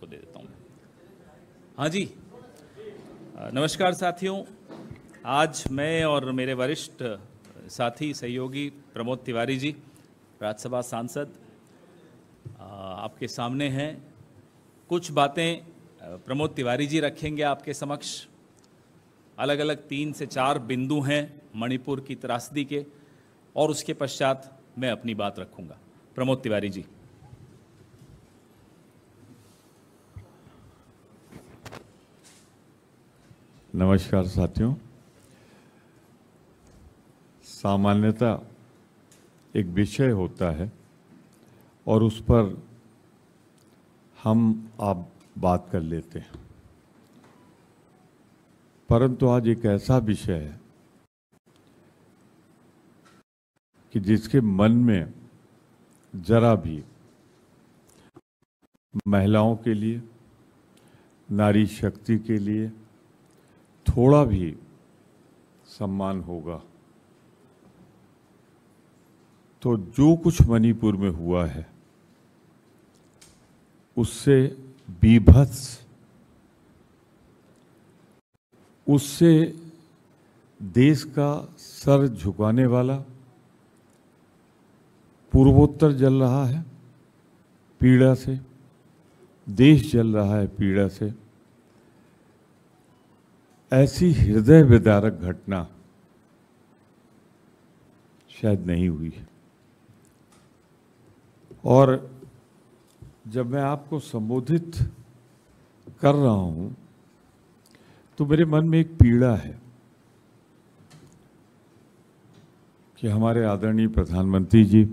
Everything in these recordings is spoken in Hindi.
आपको दे देता हूँ। हाँ जी, नमस्कार साथियों। आज मैं और मेरे वरिष्ठ साथी सहयोगी प्रमोद तिवारी जी, राज्यसभा सांसद, आपके सामने हैं। कुछ बातें प्रमोद तिवारी जी रखेंगे आपके समक्ष। अलग अलग 3 से 4 बिंदु हैं मणिपुर की त्रासदी के, और उसके पश्चात मैं अपनी बात रखूंगा। प्रमोद तिवारी जी। नमस्कार साथियों। सामान्यतः एक विषय होता है और उस पर हम आप बात कर लेते हैं, परंतु आज एक ऐसा विषय है कि जिसके मन में जरा भी महिलाओं के लिए, नारी शक्ति के लिए थोड़ा भी सम्मान होगा तो जो कुछ मणिपुर में हुआ है उससे बीभत्स, उससे देश का सर झुकाने वाला पूर्वोत्तर जल रहा है पीड़ा से, देश जल रहा है पीड़ा से। ऐसी हृदय विदारक घटना शायद नहीं हुई है। और जब मैं आपको संबोधित कर रहा हूं तो मेरे मन में एक पीड़ा है कि हमारे आदरणीय प्रधानमंत्री जी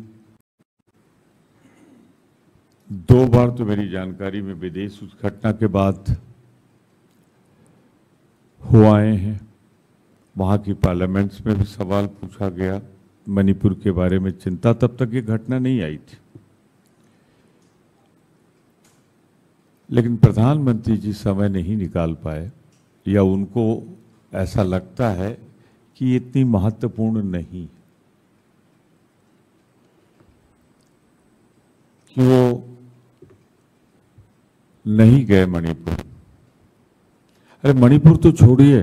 2 बार तो मेरी जानकारी में विदेश उस घटना के बाद हो आए हैं। वहाँ की पार्लियामेंट्स में भी सवाल पूछा गया मणिपुर के बारे में, चिंता तब तक ये घटना नहीं आई थी। लेकिन प्रधानमंत्री जी समय नहीं निकाल पाए, या उनको ऐसा लगता है कि ये इतनी महत्वपूर्ण नहीं कि वो नहीं गए मणिपुर। अरे मणिपुर तो छोड़िए,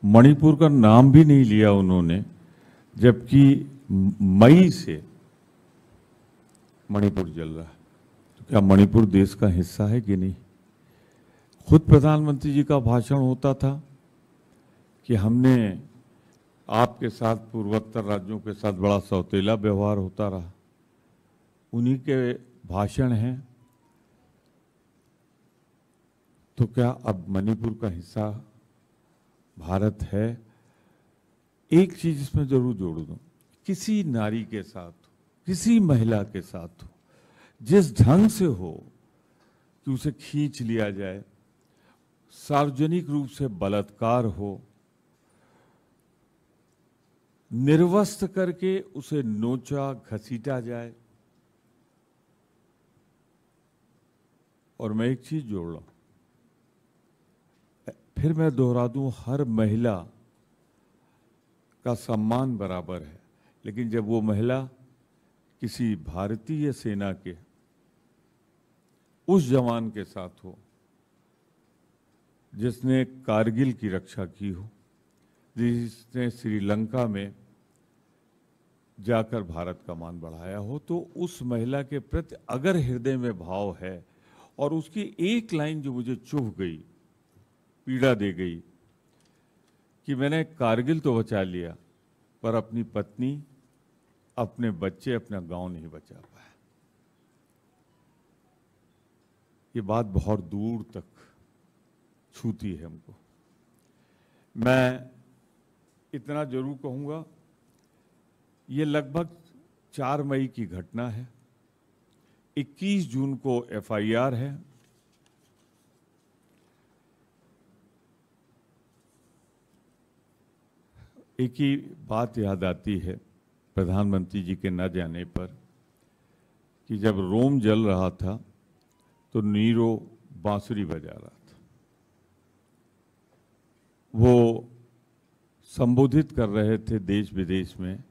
मणिपुर का नाम भी नहीं लिया उन्होंने, जबकि मई से मणिपुर जल रहा है। तो क्या मणिपुर देश का हिस्सा है कि नहीं? खुद प्रधानमंत्री जी का भाषण होता था कि हमने आपके साथ पूर्वोत्तर राज्यों के साथ बड़ा सौतेला व्यवहार होता रहा। उन्हीं के भाषण हैं। तो क्या अब मणिपुर का हिस्सा भारत है? एक चीज इसमें जरूर जोड़ दूं, किसी नारी के साथ, किसी महिला के साथ हो, जिस ढंग से हो कि उसे खींच लिया जाए, सार्वजनिक रूप से बलात्कार हो, निर्वस्त्र करके उसे नोचा घसीटा जाए। और मैं एक चीज जोड़ रहा हूं, फिर मैं दोहरा दूं, हर महिला का सम्मान बराबर है। लेकिन जब वो महिला किसी भारतीय सेना के उस जवान के साथ हो जिसने कारगिल की रक्षा की हो, जिसने श्रीलंका में जाकर भारत का मान बढ़ाया हो, तो उस महिला के प्रति अगर हृदय में भाव है, और उसकी एक लाइन जो मुझे चुभ गई, पीड़ा दे गई, कि मैंने कारगिल तो बचा लिया पर अपनी पत्नी, अपने बच्चे, अपना गांव नहीं बचा पाया। ये बात बहुत दूर तक छूती है हमको। मैं इतना जरूर कहूंगा, ये लगभग 4 मई की घटना है। 21 जून को FIR है। एक ही बात याद आती है प्रधानमंत्री जी के न जाने पर, कि जब रोम जल रहा था तो नीरो बांसुरी बजा रहा था। वो संबोधित कर रहे थे देश विदेश में,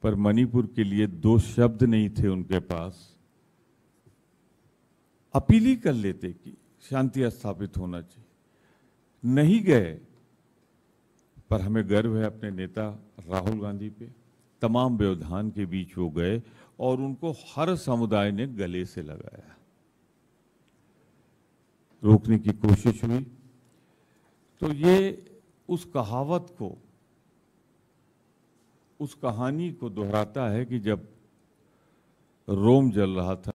पर मणिपुर के लिए 2 शब्द नहीं थे उनके पास। अपील ही कर लेते कि शांति स्थापित होना चाहिए। नहीं गए, पर हमें गर्व है अपने नेता राहुल गांधी पे। तमाम व्यवधान के बीच वो गए और उनको हर समुदाय ने गले से लगाया, रोकने की कोशिश हुई। तो ये उस कहावत को, उस कहानी को दोहराता है कि जब रोम जल रहा था,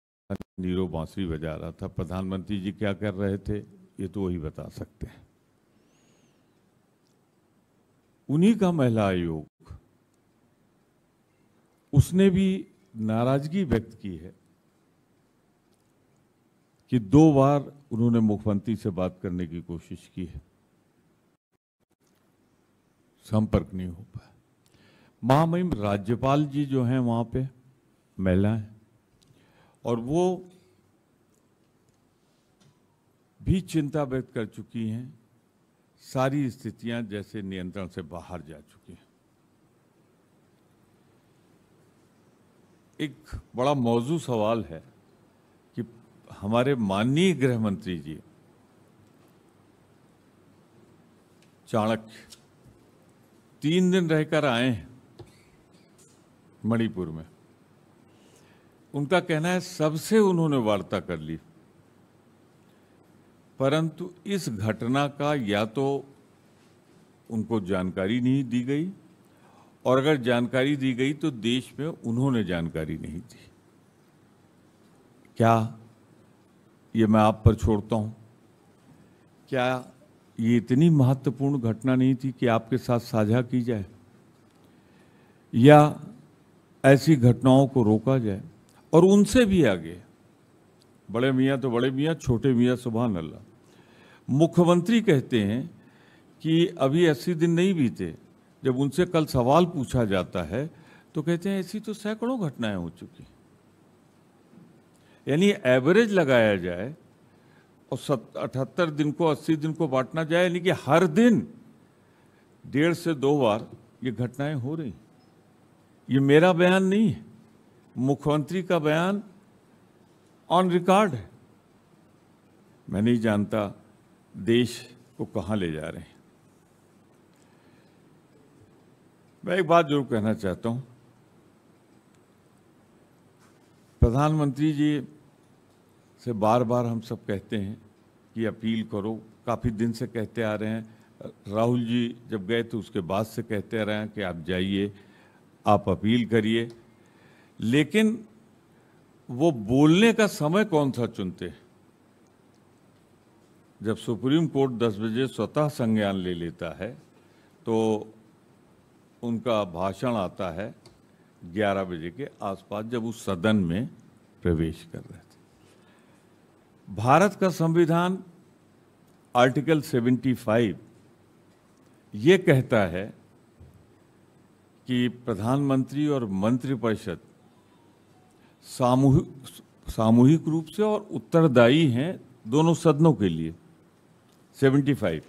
नीरो बांसुरी बजा रहा था, प्रधानमंत्री जी क्या कर रहे थे ये तो वही बता सकते हैं। उन्हीं का महिला आयोग, उसने भी नाराजगी व्यक्त की है कि 2 बार उन्होंने मुख्यमंत्री से बात करने की कोशिश की है, संपर्क नहीं हो पाया। महामहिम राज्यपाल जी जो हैं वहां पे महिला हैं, और वो भी चिंता व्यक्त कर चुकी हैं। सारी स्थितियां जैसे नियंत्रण से बाहर जा चुकी हैं। एक बड़ा मौजू सवाल है कि हमारे माननीय गृह मंत्री जी चाणक्य 3 दिन रहकर आए हैं मणिपुर में। उनका कहना है सबसे उन्होंने वार्ता कर ली, परंतु इस घटना का या तो उनको जानकारी नहीं दी गई, और अगर जानकारी दी गई तो देश में उन्होंने जानकारी नहीं दी। क्या ये मैं आप पर छोड़ता हूं, क्या ये इतनी महत्वपूर्ण घटना नहीं थी कि आपके साथ साझा की जाए, या ऐसी घटनाओं को रोका जाए? और उनसे भी आगे, बड़े मियाँ तो बड़े मियाँ, छोटे मियाँ सुभान अल्लाह। मुख्यमंत्री कहते हैं कि अभी 80 दिन नहीं बीते। जब उनसे कल सवाल पूछा जाता है तो कहते हैं ऐसी तो सैकड़ों घटनाएं हो चुकी। यानी एवरेज लगाया जाए और 78 दिन को 80 दिन को बांटना जाए, यानी कि हर दिन 1.5 से 2 बार ये घटनाएं हो रही। ये मेरा बयान नहीं है, मुख्यमंत्री का बयान ऑन रिकॉर्ड है। मैं नहीं जानता देश को कहां ले जा रहे हैं। मैं एक बात जरूर कहना चाहता हूं, प्रधानमंत्री जी से बार बार हम सब कहते हैं कि अपील करो, काफ़ी दिन से कहते आ रहे हैं। राहुल जी जब गए तो उसके बाद से कहते रहे हैं कि आप जाइए, आप अपील करिए, लेकिन वो बोलने का समय कौन सा चुनते हैं? जब सुप्रीम कोर्ट 10 बजे स्वतः संज्ञान ले लेता है तो उनका भाषण आता है 11 बजे के आसपास, जब उस सदन में प्रवेश कर रहे थे। भारत का संविधान आर्टिकल 75 ये कहता है कि प्रधानमंत्री और मंत्रिपरिषद सामूहिक रूप से और उत्तरदायी हैं दोनों सदनों के लिए। 75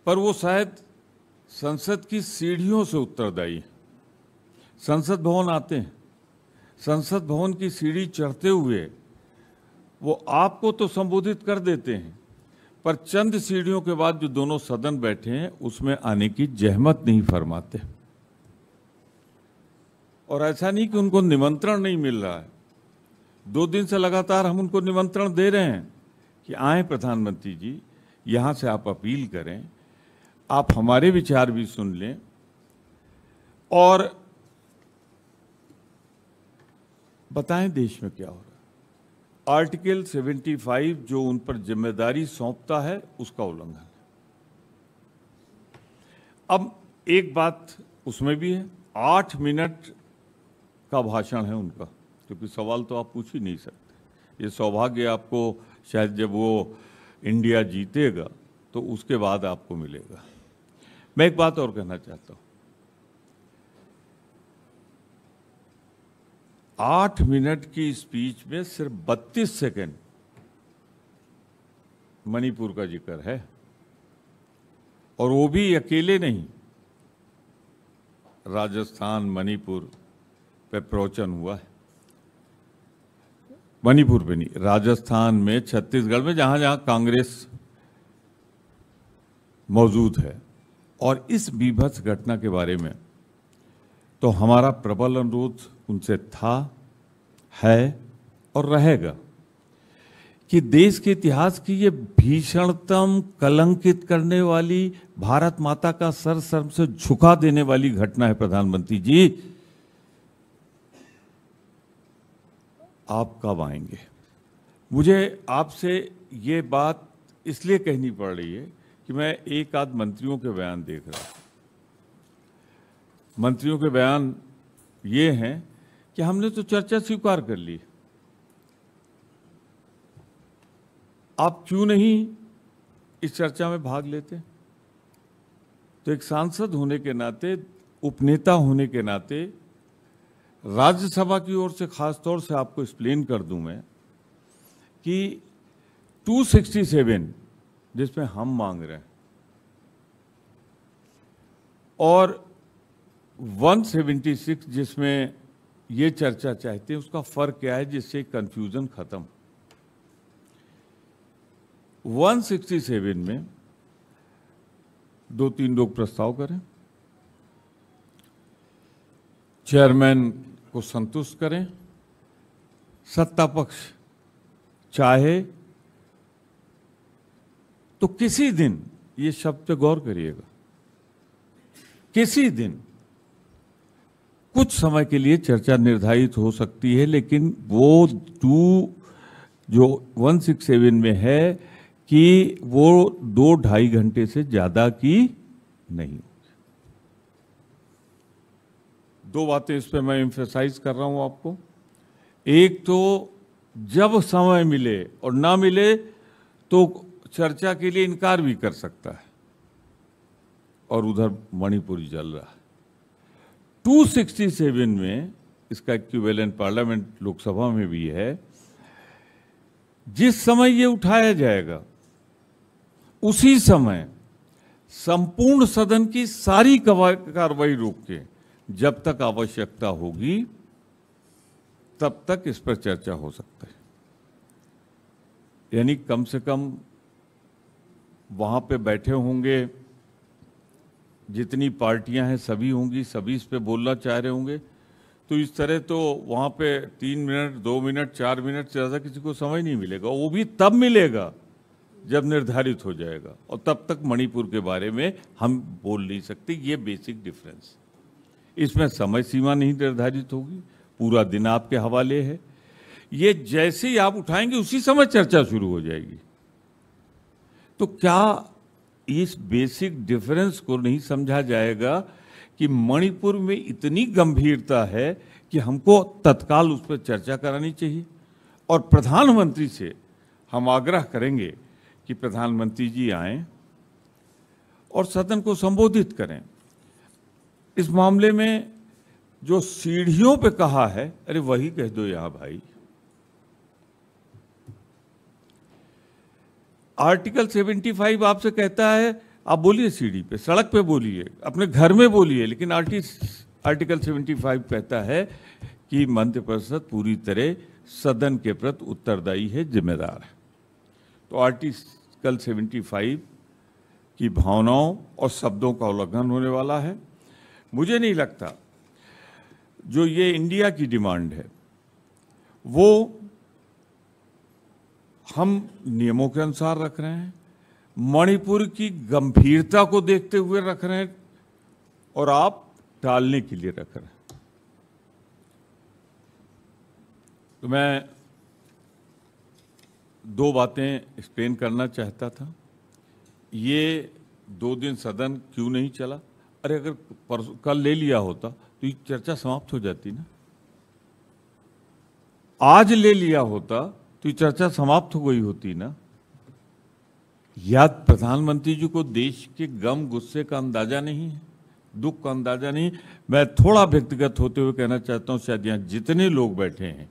पर वो शायद संसद की सीढ़ियों से उत्तरदायी है। संसद भवन आते हैं, संसद भवन की सीढ़ी चढ़ते हुए वो आपको तो संबोधित कर देते हैं, पर चंद सीढ़ियों के बाद जो दोनों सदन बैठे हैं उसमें आने की जहमत नहीं फरमाते। और ऐसा नहीं कि उनको निमंत्रण नहीं मिल रहा है, 2 दिन से लगातार हम उनको निमंत्रण दे रहे हैं कि आए प्रधानमंत्री जी, यहाँ से आप अपील करें, आप हमारे विचार भी सुन लें। और बताएं देश में क्या हो रहा है। आर्टिकल 75 जो उन पर जिम्मेदारी सौंपता है उसका उल्लंघन है। अब एक बात उसमें भी है, 8 मिनट का भाषण है उनका, क्योंकि सवाल तो आप पूछ ही नहीं सकते। ये सौभाग्य आपको शायद जब वो इंडिया जीतेगा तो उसके बाद आपको मिलेगा। मैं एक बात और कहना चाहता हूं, 8 मिनट की स्पीच में सिर्फ 32 सेकंड मणिपुर का जिक्र है, और वो भी अकेले नहीं। राजस्थान, मणिपुर पे प्रवचन हुआ है। मणिपुर पे नहीं, राजस्थान में, छत्तीसगढ़ में, जहां जहां कांग्रेस मौजूद है। और इस बीभत्स घटना के बारे में तो हमारा प्रबल अनुरोध उनसे था, है और रहेगा कि देश के इतिहास की ये भीषणतम, कलंकित करने वाली, भारत माता का सर शर्म से झुका देने वाली घटना है। प्रधानमंत्री जी, आप कब आएंगे? मुझे आपसे ये बात इसलिए कहनी पड़ रही है कि मैं एक आध मंत्रियों के बयान देख रहा हूं। मंत्रियों के बयान ये हैं कि हमने तो चर्चा स्वीकार कर ली, आप क्यों नहीं इस चर्चा में भाग लेते? तो एक सांसद होने के नाते, उपनेता होने के नाते, राज्यसभा की ओर से खास तौर से आपको एक्सप्लेन कर दूं मैं कि 267 जिसमें हम मांग रहे हैं और 176 जिसमें ये चर्चा चाहते हैं, उसका फर्क क्या है जिससे कंफ्यूजन खत्म। 167 में 2-3 लोग प्रस्ताव करें, चेयरमैन को संतुष्ट करें, सत्ता पक्ष चाहे तो किसी दिन, ये शब्द पे गौर करिएगा, किसी दिन कुछ समय के लिए चर्चा निर्धारित हो सकती है, लेकिन वो जो 167 में है कि वो 2-2.5 घंटे से ज्यादा की नहीं होगी। दो बातें इस पे मैं एम्फेसाइज कर रहा हूं आपको। एक तो जब समय मिले और ना मिले तो चर्चा के लिए इनकार भी कर सकता है, और उधर मणिपुर चल रहा है। 267 में इसका इक्विवेलेंट पार्लियामेंट लोकसभा में भी है। जिस समय ये उठाया जाएगा उसी समय संपूर्ण सदन की सारी कार्रवाई रोक के, जब तक आवश्यकता होगी तब तक इस पर चर्चा हो सकता है। यानी कम से कम वहां पे बैठे होंगे, जितनी पार्टियां हैं सभी होंगी, सभी इस पे बोलना चाह रहे होंगे। तो इस तरह तो वहां पे 3 मिनट, 2 मिनट, 4 मिनट से ज्यादा किसी को समय नहीं मिलेगा। वो भी तब मिलेगा जब निर्धारित हो जाएगा, और तब तक मणिपुर के बारे में हम बोल नहीं सकते। ये बेसिक डिफरेंस। इसमें समय सीमा नहीं निर्धारित होगी, पूरा दिन आपके हवाले है। ये जैसे ही आप उठाएंगे उसी समय चर्चा शुरू हो जाएगी। तो क्या इस बेसिक डिफरेंस को नहीं समझा जाएगा कि मणिपुर में इतनी गंभीरता है कि हमको तत्काल उस पर चर्चा करानी चाहिए? और प्रधानमंत्री से हम आग्रह करेंगे कि प्रधानमंत्री जी आएं और सदन को संबोधित करें। इस मामले में जो सीढ़ियों पे कहा है, अरे वही कह दो यहां भाई। आर्टिकल 75 आपसे कहता है आप बोलिए सीढ़ी पे, सड़क पे बोलिए, अपने घर में बोलिए, लेकिन आर्टिकल 75 कहता है कि मंत्रिपरिषद पूरी तरह सदन के प्रति उत्तरदायी है, जिम्मेदार है। तो आर्टिकल 75 की भावनाओं और शब्दों का उल्लंघन होने वाला है। मुझे नहीं लगता जो ये इंडिया की डिमांड है वो हम नियमों के अनुसार रख रहे हैं, मणिपुर की गंभीरता को देखते हुए रख रहे हैं, और आप टालने के लिए रख रहे हैं। तो मैं 2 बातें एक्सप्लेन करना चाहता था। ये 2 दिन सदन क्यों नहीं चला? अरे अगर कल ले लिया होता तो ये चर्चा समाप्त हो जाती ना। आज ले लिया होता तो ये चर्चा समाप्त हो गई होती ना। या प्रधानमंत्री जी को देश के गम गुस्से का अंदाजा नहीं है, दुख का अंदाजा नहीं। मैं थोड़ा व्यक्तिगत होते हुए कहना चाहता हूं, शायद यहाँ जितने लोग बैठे हैं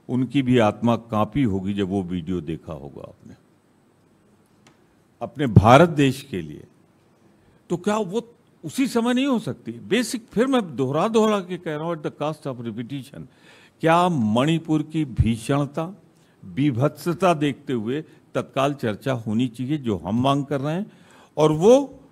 उनकी भी आत्मा कांपी होगी जब वो वीडियो देखा होगा आपने अपने भारत देश के लिए। तो क्या वो उसी समय नहीं हो सकती? बेसिक, फिर मैं दोहरा के कह रहा हूं, at the cost of repetition, क्या मणिपुर की भीषणता, बीभत्सता देखते हुए तत्काल चर्चा होनी चाहिए, जो हम मांग कर रहे हैं। और वो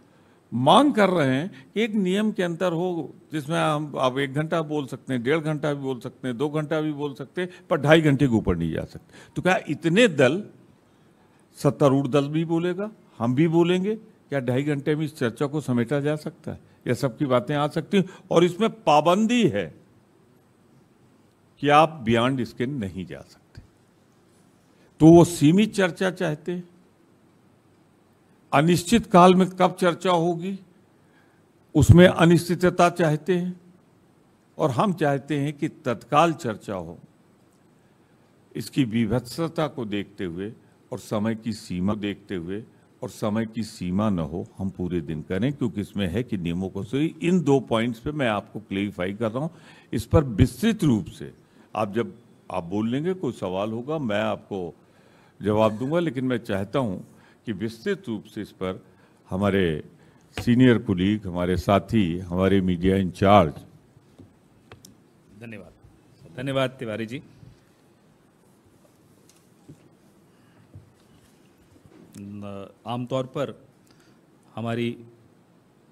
मांग कर रहे हैं कि एक नियम के अंतर हो, जिसमें हम आप 1 घंटा बोल सकते हैं, 1.5 घंटा भी बोल सकते हैं, 2 घंटा भी बोल सकते हैं, पर 2.5 घंटे के ऊपर नहीं जा सकते। तो क्या इतने दल, सत्तारूढ़ दल भी बोलेगा, हम भी बोलेंगे, क्या 2.5 घंटे में इस चर्चा को समेटा जा सकता है? यह सबकी बातें आ सकती हैं। और इसमें पाबंदी है कि आप बियॉन्ड इसके नहीं जा सकते। तो वो सीमित चर्चा चाहते हैं, अनिश्चित काल में कब चर्चा होगी उसमें अनिश्चितता चाहते हैं, और हम चाहते हैं कि तत्काल चर्चा हो। इसकी विभत्सता को देखते हुए और समय की सीमा देखते हुए, और समय की सीमा न हो, हम पूरे दिन करें, क्योंकि इसमें है कि नियमों को सही। इन 2 पॉइंट्स पे मैं आपको क्लेरिफाई कर रहा हूं। इस पर विस्तृत रूप से जब आप बोल लेंगे, कोई सवाल होगा, मैं आपको जवाब दूंगा, लेकिन मैं चाहता हूं कि विस्तृत रूप से इस पर हमारे सीनियर कुलीग, हमारे साथी, हमारे मीडिया इंचार्ज। धन्यवाद तिवारी जी। आमतौर पर हमारी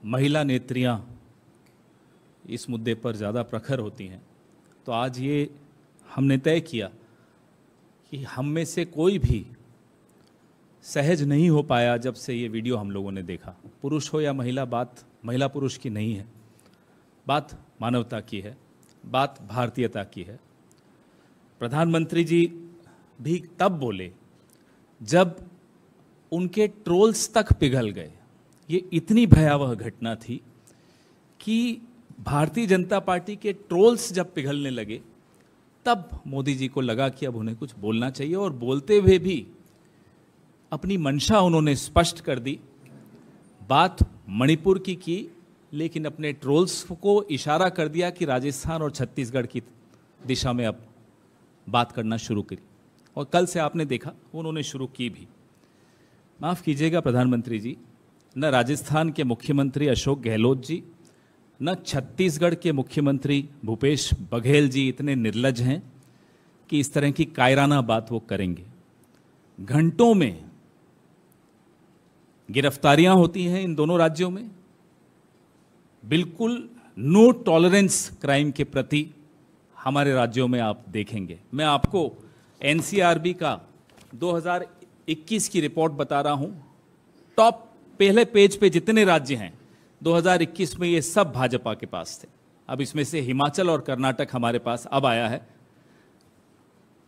महिला नेत्रियां इस मुद्दे पर ज़्यादा प्रखर होती हैं, तो आज ये हमने तय किया कि हम में से कोई भी सहज नहीं हो पाया जब से ये वीडियो हम लोगों ने देखा। पुरुष हो या महिला, बात महिला पुरुष की नहीं है, बात मानवता की है, बात भारतीयता की है। प्रधानमंत्री जी भी तब बोले जब उनके ट्रोल्स तक पिघल गए। ये इतनी भयावह घटना थी कि भारतीय जनता पार्टी के ट्रोल्स जब पिघलने लगे, तब मोदी जी को लगा कि अब उन्हें कुछ बोलना चाहिए, और बोलते हुए भी अपनी मंशा उन्होंने स्पष्ट कर दी। बात मणिपुर की, लेकिन अपने ट्रोल्स को इशारा कर दिया कि राजस्थान और छत्तीसगढ़ की दिशा में अब बात करना शुरू करी, और कल से आपने देखा उन्होंने शुरू की भी। माफ़ कीजिएगा प्रधानमंत्री जी, न राजस्थान के मुख्यमंत्री अशोक गहलोत जी, न छत्तीसगढ़ के मुख्यमंत्री भूपेश बघेल जी इतने निर्लज हैं कि इस तरह की कायराना बात वो करेंगे। घंटों में गिरफ्तारियां होती हैं इन दोनों राज्यों में। बिल्कुल नो टॉलरेंस क्राइम के प्रति हमारे राज्यों में आप देखेंगे। मैं आपको एनसीआरबी का 2021 की रिपोर्ट बता रहा हूं। टॉप पहले पेज पे जितने राज्य हैं 2021 में, ये सब भाजपा के पास थे। अब इसमें से हिमाचल और कर्नाटक हमारे पास अब आया है।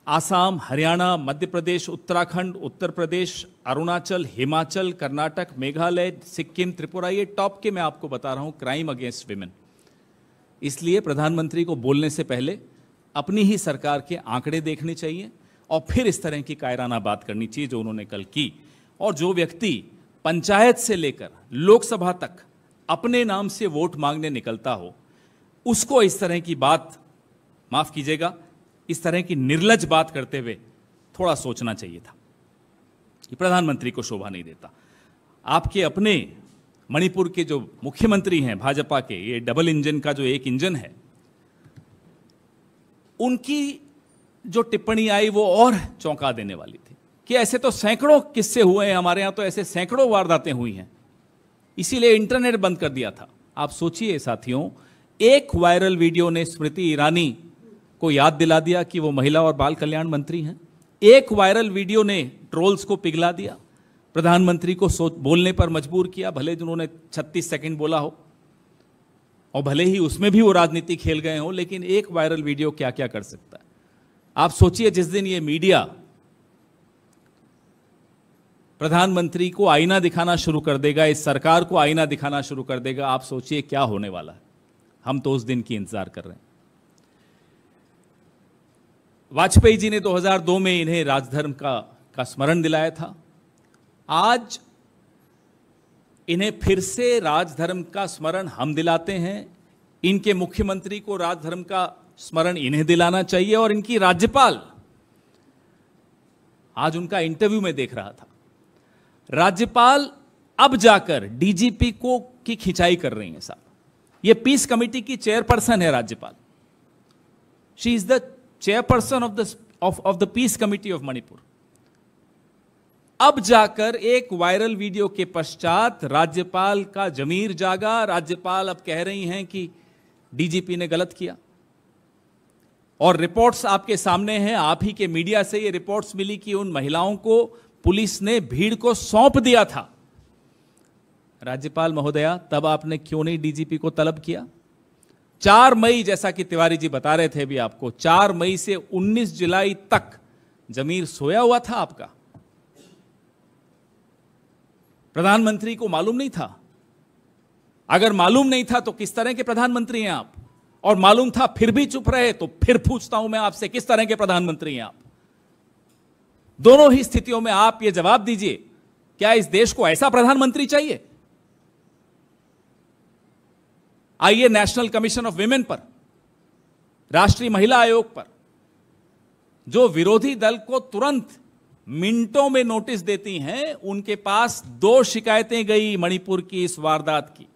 आसाम, हरियाणा, मध्य प्रदेश, उत्तराखंड, उत्तर प्रदेश, अरुणाचल, हिमाचल, कर्नाटक, मेघालय, सिक्किम, त्रिपुरा, ये टॉप के मैं आपको बता रहा हूं क्राइम अगेंस्ट विमेन। इसलिए प्रधानमंत्री को बोलने से पहले अपनी ही सरकार के आंकड़े देखने चाहिए, और फिर इस तरह की कायराना बात करनी चाहिए जो उन्होंने कल की। और जो व्यक्ति पंचायत से लेकर लोकसभा तक अपने नाम से वोट मांगने निकलता हो, उसको इस तरह की बात, माफ कीजिएगा, इस तरह की निर्लज बात करते हुए थोड़ा सोचना चाहिए था। कि प्रधानमंत्री को शोभा नहीं देता। आपके अपने मणिपुर के जो मुख्यमंत्री हैं भाजपा के, ये डबल इंजन का जो एक इंजन है, उनकी जो टिप्पणी आई वो और चौंका देने वाली थी कि ऐसे तो सैकड़ों किस्से हुए हैं, हमारे यहां तो ऐसे सैकड़ों वारदातें हुई हैं, इसीलिए इंटरनेट बंद कर दिया था। आप सोचिए साथियों, एक वायरल वीडियो ने स्मृति ईरानी को याद दिला दिया कि वो महिला और बाल कल्याण मंत्री हैं। एक वायरल वीडियो ने ट्रोल्स को पिघला दिया, प्रधानमंत्री को बोलने पर मजबूर किया, भले उन्होंने 36 सेकंड बोला हो और भले ही उसमें भी वो राजनीति खेल गए हो, लेकिन एक वायरल वीडियो क्या क्या कर सकता है। आप सोचिए, जिस दिन ये मीडिया प्रधानमंत्री को आईना दिखाना शुरू कर देगा, इस सरकार को आईना दिखाना शुरू कर देगा, आप सोचिए क्या होने वाला है। हम तो उस दिन की इंतजार कर रहे हैं। वाजपेयी जी ने 2002 में इन्हें राजधर्म का स्मरण दिलाया था। आज इन्हें फिर से राजधर्म का स्मरण हम दिलाते हैं। इनके मुख्यमंत्री को राजधर्म का स्मरण इन्हें दिलाना चाहिए। और इनकी राज्यपाल, आज उनका इंटरव्यू में देख रहा था, राज्यपाल अब जाकर डीजीपी को की खिंचाई कर रही हैं। साहब, ये पीस कमेटी की चेयरपर्सन है राज्यपाल। She is the chairperson of the of the peace committee of Manipur. अब जाकर एक वायरल वीडियो के पश्चात राज्यपाल का जमीर जागा। राज्यपाल अब कह रही हैं कि डीजीपी ने गलत किया, और रिपोर्ट्स आपके सामने हैं। आप ही के मीडिया से ये रिपोर्ट्स मिली कि उन महिलाओं को पुलिस ने भीड़ को सौंप दिया था। राज्यपाल महोदया, तब आपने क्यों नहीं डीजीपी को तलब किया? 4 मई, जैसा कि तिवारी जी बता रहे थे अभी आपको, 4 मई से 19 जुलाई तक जमीर सोया हुआ था आपका। प्रधानमंत्री को मालूम नहीं था? अगर मालूम नहीं था तो किस तरह के प्रधानमंत्री हैं आप? और मालूम था फिर भी चुप रहे, तो फिर पूछता हूं मैं आपसे, किस तरह के प्रधानमंत्री हैं आप? दोनों ही स्थितियों में आप ये जवाब दीजिए, क्या इस देश को ऐसा प्रधानमंत्री चाहिए? आइए नेशनल कमीशन ऑफ विमेन पर, राष्ट्रीय महिला आयोग पर, जो विरोधी दल को तुरंत मिनटों में नोटिस देती हैं, उनके पास 2 शिकायतें गई मणिपुर की इस वारदात की।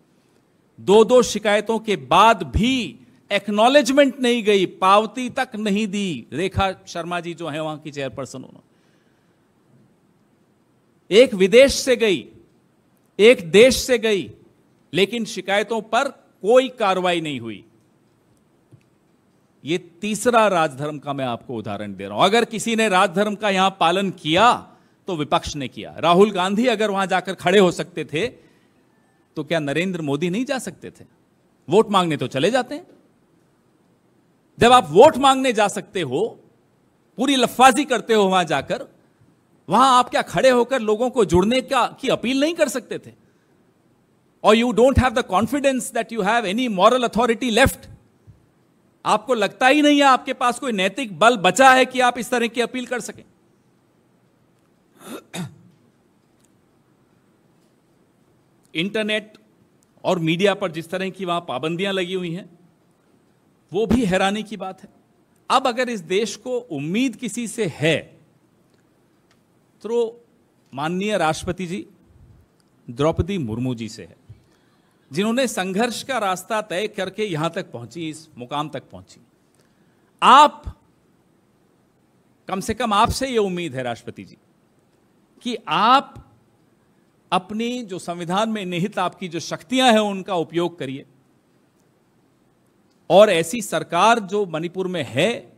2 शिकायतों के बाद भी एक्नॉलेजमेंट नहीं गई, पावती तक नहीं दी। रेखा शर्मा जी जो है वहां की चेयरपर्सन, उन्होंने एक विदेश से गई, एक देश से गई, लेकिन शिकायतों पर कोई कार्रवाई नहीं हुई। यह तीसरा राजधर्म का मैं आपको उदाहरण दे रहा हूं। अगर किसी ने राजधर्म का यहां पालन किया तो विपक्ष ने किया। राहुल गांधी अगर वहां जाकर खड़े हो सकते थे तो क्या नरेंद्र मोदी नहीं जा सकते थे? वोट मांगने तो चले जाते हैं। जब आप वोट मांगने जा सकते हो, पूरी लफ्फाजी करते हो वहां जाकर, वहां आप क्या खड़े होकर लोगों को जुड़ने की अपील नहीं कर सकते थे? और you don't have the confidence that you have any moral authority left. आपको लगता ही नहीं है आपके पास कोई नैतिक बल बचा है कि आप इस तरह की अपील कर सकें। इंटरनेट और मीडिया पर जिस तरह की वहां पाबंदियां लगी हुई हैं, वो भी हैरानी की बात है। अब अगर इस देश को उम्मीद किसी से है तो माननीय राष्ट्रपति जी द्रौपदी मुर्मू जी से है, जिन्होंने संघर्ष का रास्ता तय करके यहां तक पहुंची, इस मुकाम तक पहुंची। आप, कम से कम आपसे यह उम्मीद है राष्ट्रपति जी कि आप अपनी जो संविधान में निहित आपकी जो शक्तियां हैं उनका उपयोग करिए, और ऐसी सरकार जो मणिपुर में है,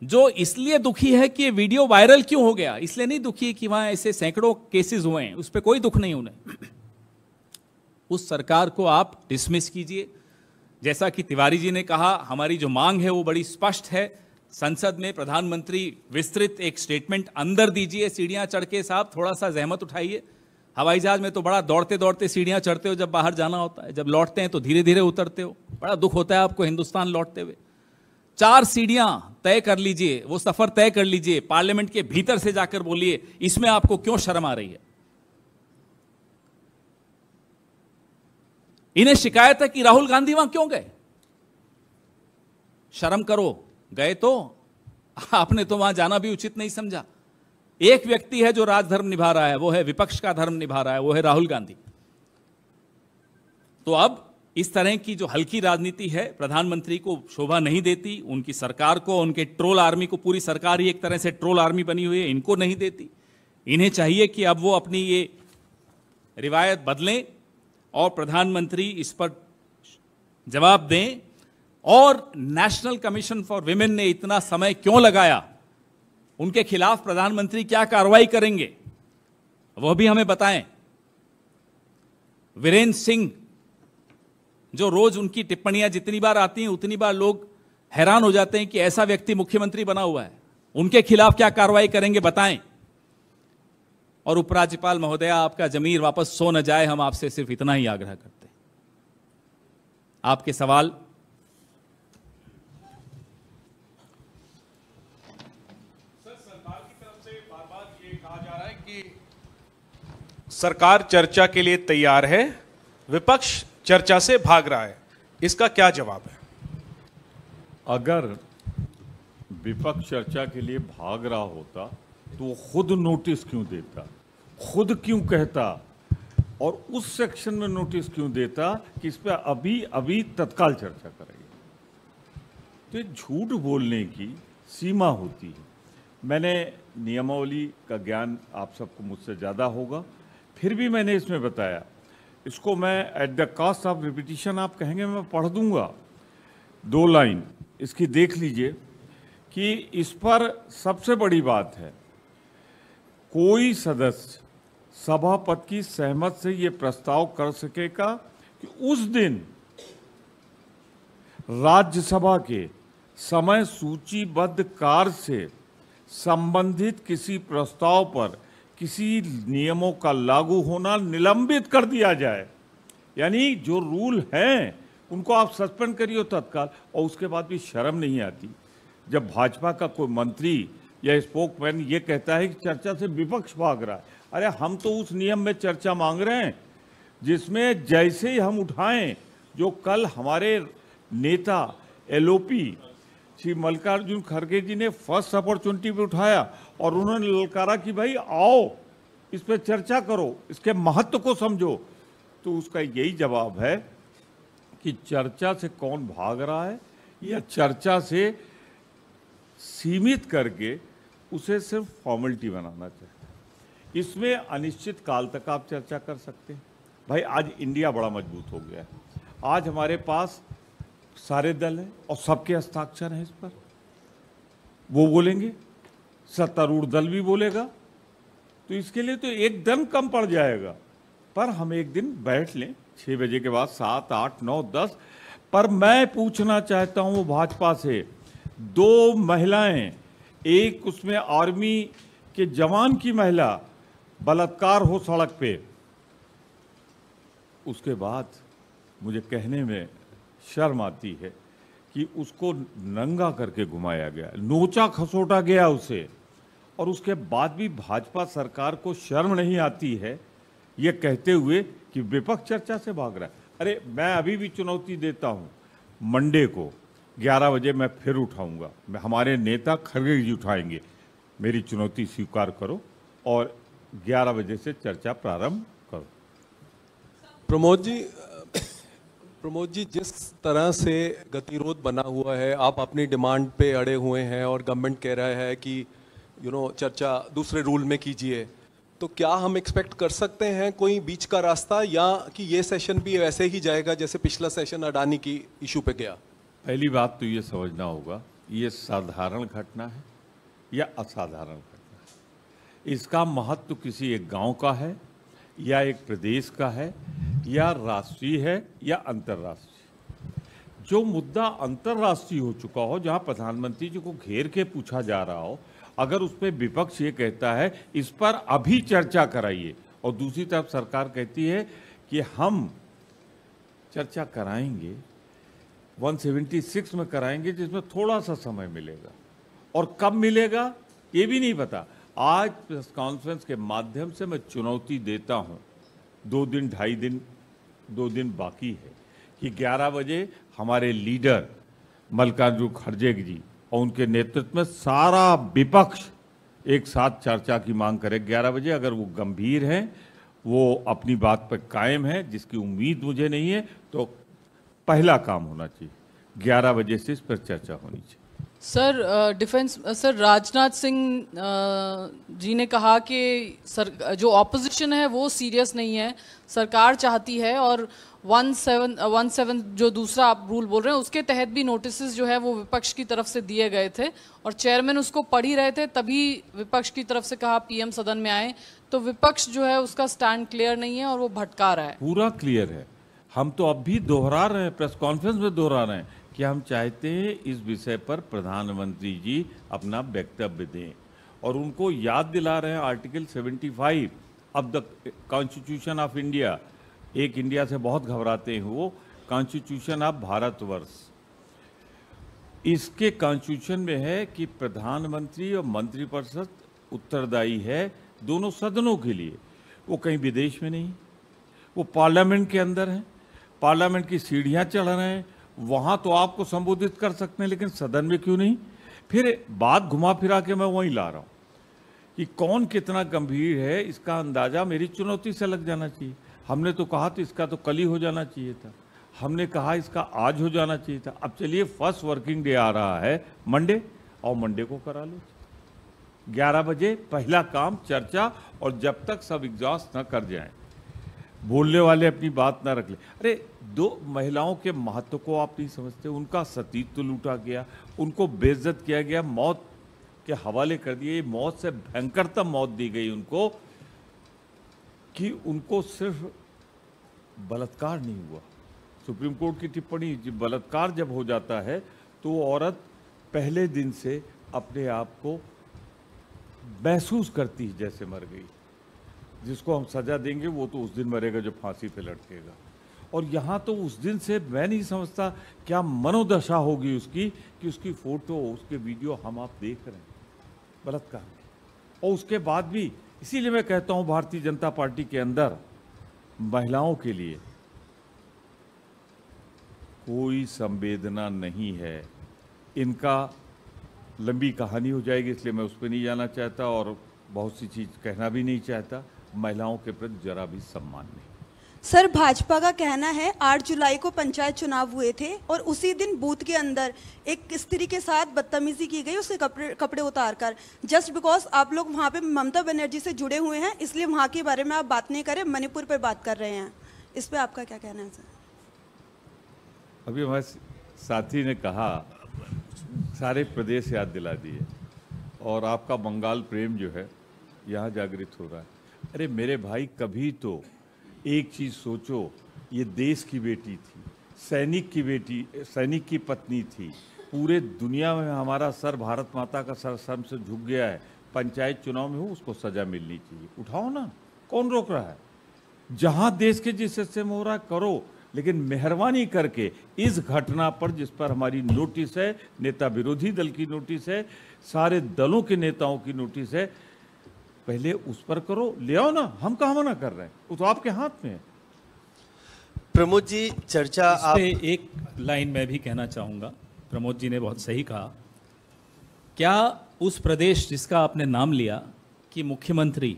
जो इसलिए दुखी है कि ये वीडियो वायरल क्यों हो गया, इसलिए नहीं दुखी है कि वहां ऐसे सैकड़ों केसेस हुए हैं, उस पर कोई दुख नहीं उन्हें। उस सरकार को आप डिसमिस कीजिए। जैसा कि तिवारी जी ने कहा, हमारी जो मांग है वो बड़ी स्पष्ट है। संसद में प्रधानमंत्री विस्तृत एक स्टेटमेंट अंदर दीजिए, सीढ़ियां चढ़ के। साहब थोड़ा सा जहमत उठाइए। हवाई जहाज में तो बड़ा दौड़ते दौड़ते सीढ़ियां चढ़ते हो जब बाहर जाना होता है, जब लौटते हैं तो धीरे धीरे उतरते हो। बड़ा दुख होता है आपको हिंदुस्तान लौटते हुए। 4 सीढ़ियां तय कर लीजिए, वो सफर तय कर लीजिए, पार्लियामेंट के भीतर से जाकर बोलिए, इसमें आपको क्यों शर्म आ रही है? इन्हें शिकायत है कि राहुल गांधी वहां क्यों गए। शर्म करो, गए तो आपने तो वहां जाना भी उचित नहीं समझा। एक व्यक्ति है जो राजधर्म निभा रहा है, वो है विपक्ष का धर्म निभा रहा है, वो है राहुल गांधी। तो अब इस तरह की जो हल्की राजनीति है प्रधानमंत्री को शोभा नहीं देती, उनकी सरकार को, उनके ट्रोल आर्मी को, पूरी सरकार ही एक तरह से ट्रोल आर्मी बनी हुई है, इनको नहीं देती। इन्हें चाहिए कि अब वो अपनी ये रिवायत बदलें और प्रधानमंत्री इस पर जवाब दें। और नेशनल कमीशन फॉर विमेन ने इतना समय क्यों लगाया, उनके खिलाफ प्रधानमंत्री क्या कार्रवाई करेंगे, वह भी हमें बताएं। वीरेंद्र सिंह, जो रोज उनकी टिप्पणियां जितनी बार आती हैं उतनी बार लोग हैरान हो जाते हैं कि ऐसा व्यक्ति मुख्यमंत्री बना हुआ है, उनके खिलाफ क्या कार्रवाई करेंगे बताएं। और उपराज्यपाल महोदया, आपका जमीर वापस सो न जाए, हम आपसे सिर्फ इतना ही आग्रह करते हैं। आपके सवाल। सर, सरकार की तरफ से बार बार ये कहा जा रहा है कि सरकार चर्चा के लिए तैयार है, विपक्ष चर्चा से भाग रहा है, इसका क्या जवाब है? अगर विपक्ष चर्चा के लिए भाग रहा होता तो वो खुद नोटिस क्यों देता, खुद क्यों कहता, और उस सेक्शन में नोटिस क्यों देता कि इस पर अभी अभी तत्काल चर्चा करेंगे। तो झूठ बोलने की सीमा होती है। मैंने नियमावली का ज्ञान आप सबको मुझसे ज़्यादा होगा, फिर भी मैंने इसमें बताया। इसको मैं at the cost of repetition आप कहेंगे मैं पढ़ दूंगा, 2 लाइन इसकी देख लीजिए कि इस पर सबसे बड़ी बात है, कोई सदस्य सभापति की सहमत से ये प्रस्ताव कर सकेगा कि उस दिन राज्यसभा के समय सूचीबद्ध कार्य से संबंधित किसी प्रस्ताव पर किसी नियमों का लागू होना निलंबित कर दिया जाए। यानी जो रूल हैं उनको आप सस्पेंड करिए तत्काल, और उसके बाद भी शर्म नहीं आती जब भाजपा का कोई मंत्री या स्पोकमैन ये कहता है कि चर्चा से विपक्ष भाग रहा है। अरे हम तो उस नियम में चर्चा मांग रहे हैं जिसमें जैसे ही हम उठाएं, जो कल हमारे नेता एलओपी श्री मल्लिकार्जुन खड़गे जी ने फर्स्ट अपॉर्चुनिटी पे उठाया और उन्होंने ललकारा कि भाई आओ इस पर चर्चा करो, इसके महत्व को समझो, तो उसका यही जवाब है कि चर्चा से कौन भाग रहा है, या चर्चा से सीमित करके उसे सिर्फ फॉर्मेलिटी बनाना चाहिए। इसमें अनिश्चित काल तक आप चर्चा कर सकते हैं। भाई आज इंडिया बड़ा मजबूत हो गया है, आज हमारे पास सारे दल हैं और सबके हस्ताक्षर हैं इस पर। वो बोलेंगे, सत्तारूढ़ दल भी बोलेगा, तो इसके लिए तो एक दिन कम पड़ जाएगा। पर हम एक दिन बैठ लें 6 बजे के बाद 7, 8, 9, 10। पर मैं पूछना चाहता हूं वो भाजपा से, 2 महिलाएं, एक उसमें आर्मी के जवान की महिला बलात्कार हो सड़क पे, उसके बाद मुझे कहने में शर्म आती है कि उसको नंगा करके घुमाया गया, नोचा खसोटा गया उसे, और उसके बाद भी भाजपा सरकार को शर्म नहीं आती है ये कहते हुए कि विपक्ष चर्चा से भाग रहा है। अरे मैं अभी भी चुनौती देता हूं, मंडे को 11 बजे मैं फिर उठाऊंगा, मैं हमारे नेता खड़गे जी उठाएंगे, मेरी चुनौती स्वीकार करो और 11 बजे से चर्चा प्रारंभ करो। प्रमोद जी, जिस तरह से गतिरोध बना हुआ है, आप अपनी डिमांड पे अड़े हुए हैं और गवर्नमेंट कह रहा है कि चर्चा दूसरे रूल में कीजिए, तो क्या हम एक्सपेक्ट कर सकते हैं कोई बीच का रास्ता, या कि ये सेशन भी वैसे ही जाएगा जैसे पिछला सेशन अडानी की इशू पे गया? पहली बात तो ये समझना होगा, ये साधारण घटना है या असाधारण घटना है। इसका महत्व किसी एक गांव का है या एक प्रदेश का है या राष्ट्रीय है या अंतर्राष्ट्रीय। जो मुद्दा अंतर्राष्ट्रीय हो चुका हो, जहां प्रधानमंत्री जी को घेर के पूछा जा रहा हो, अगर उस पर विपक्ष ये कहता है इस पर अभी चर्चा कराइए, और दूसरी तरफ सरकार कहती है कि हम चर्चा कराएंगे 176 में कराएंगे, जिसमें थोड़ा सा समय मिलेगा, और कब मिलेगा ये भी नहीं पता। आज प्रेस कॉन्फ्रेंस के माध्यम से मैं चुनौती देता हूं, 2 दिन 2.5 दिन 2 दिन बाकी है कि 11 बजे हमारे लीडर मल्लिकार्जुन खड़गे जी और उनके नेतृत्व में सारा विपक्ष एक साथ चर्चा की मांग करे 11 बजे। अगर वो गंभीर हैं, वो अपनी बात पर कायम है, जिसकी उम्मीद मुझे नहीं है, तो पहला काम होना चाहिए 11 बजे से इस पर चर्चा होनी चाहिए। सर राजनाथ सिंह जी ने कहा कि जो ऑपोजिशन है वो सीरियस नहीं है, सरकार चाहती है, और 17 जो दूसरा आप रूल बोल रहे हैं उसके तहत भी नोटिसेस जो है वो विपक्ष की तरफ से दिए गए थे और चेयरमैन उसको पढ़ ही रहे थे, तभी विपक्ष की तरफ से कहा पीएम सदन में आए। तो विपक्ष जो है उसका स्टैंड क्लियर नहीं है और वो भटका रहा है। पूरा क्लियर है, हम तो अब भी दोहरा रहे हैं, प्रेस कॉन्फ्रेंस में दोहरा रहे हैं कि हम चाहते हैं इस विषय पर प्रधानमंत्री जी अपना वक्तव्य दें, और उनको याद दिला रहे हैं article 75 of the constitution of India. एक इंडिया से बहुत घबराते हैं वो, कॉन्स्टिट्यूशन ऑफ भारतवर्ष। इसके कॉन्स्टिट्यूशन में है कि प्रधानमंत्री और मंत्रिपरिषद उत्तरदायी है दोनों सदनों के लिए। वो कहीं विदेश में नहीं, वो पार्लियामेंट के अंदर हैं, पार्लियामेंट की सीढ़ियां चढ़ रहे हैं, वहां तो आपको संबोधित कर सकते हैं, लेकिन सदन में क्यों नहीं? फिर बात घुमा फिरा के मैं वहीं ला रहा हूं कि कौन कितना गंभीर है, इसका अंदाजा मेरी चुनौती से लग जाना चाहिए। हमने तो कहा तो इसका तो कल ही हो जाना चाहिए था, हमने कहा इसका आज हो जाना चाहिए था। अब चलिए फर्स्ट वर्किंग डे आ रहा है मंडे, और मंडे को करा लो 11 बजे पहला काम चर्चा, और जब तक सब एग्जॉस्ट न कर जाएं, बोलने वाले अपनी बात ना रख ले। अरे 2 महिलाओं के महत्व को आप नहीं समझते, उनका सतीत्व लूटा गया, उनको बेइज्जत किया गया, मौत के हवाले कर दिए, मौत से भयंकरतम मौत दी गई उनको, कि उनको सिर्फ बलात्कार नहीं हुआ। सुप्रीम कोर्ट की टिप्पणी, बलात्कार जब हो जाता है तो औरत पहले दिन से अपने आप को महसूस करती है जैसे मर गई। जिसको हम सजा देंगे वो तो उस दिन मरेगा जो फांसी पे लटकेगा, और यहाँ तो उस दिन से मैं नहीं समझता क्या मनोदशा होगी उसकी, कि उसकी फोटो, उसके वीडियो हम आप देख रहे हैं बलात्कार में। और उसके बाद भी, इसीलिए मैं कहता हूँ भारतीय जनता पार्टी के अंदर महिलाओं के लिए कोई संवेदना नहीं है। इनका लंबी कहानी हो जाएगी, इसलिए मैं उस पर नहीं जाना चाहता और बहुत सी चीज़ कहना भी नहीं चाहता। महिलाओं के प्रति जरा भी सम्मान नहीं। सर, भाजपा का कहना है 8 जुलाई को पंचायत चुनाव हुए थे और उसी दिन बूथ के अंदर एक स्त्री के साथ बदतमीजी की गई, उसके कपड़े उतारकर, जस्ट बिकॉज आप लोग वहाँ पे ममता बनर्जी से जुड़े हुए हैं, इसलिए वहाँ के बारे में आप बात नहीं करें, मणिपुर पर बात कर रहे हैं। इस पर आपका क्या कहना है सर? अभी हमारे साथी ने कहा, सारे प्रदेश याद दिला दिए, और आपका बंगाल प्रेम जो है यहाँ जागृत हो रहा है। अरे मेरे भाई, कभी तो एक चीज़ सोचो, ये देश की बेटी थी, सैनिक की बेटी, सैनिक की पत्नी थी, पूरे दुनिया में हमारा सर, भारत माता का सर सर से झुक गया है, पंचायत चुनाव में हो उसको सजा मिलनी चाहिए। उठाओ ना, कौन रोक रहा है? जहाँ देश के जिस हिस्से में हो रहा है करो, लेकिन मेहरबानी करके इस घटना पर, जिस पर हमारी नोटिस है, नेता विरोधी दल की नोटिस है, सारे दलों के नेताओं की नोटिस है, पहले उस पर करो, ले आओ ना, हम कहाँ मना कर रहे हैं, वो तो आपके हाथ में है। प्रमोद जी, चर्चा आप एक लाइन मैं भी कहना चाहूँगा, प्रमोद जी ने बहुत सही कहा। क्या उस प्रदेश जिसका आपने नाम लिया कि मुख्यमंत्री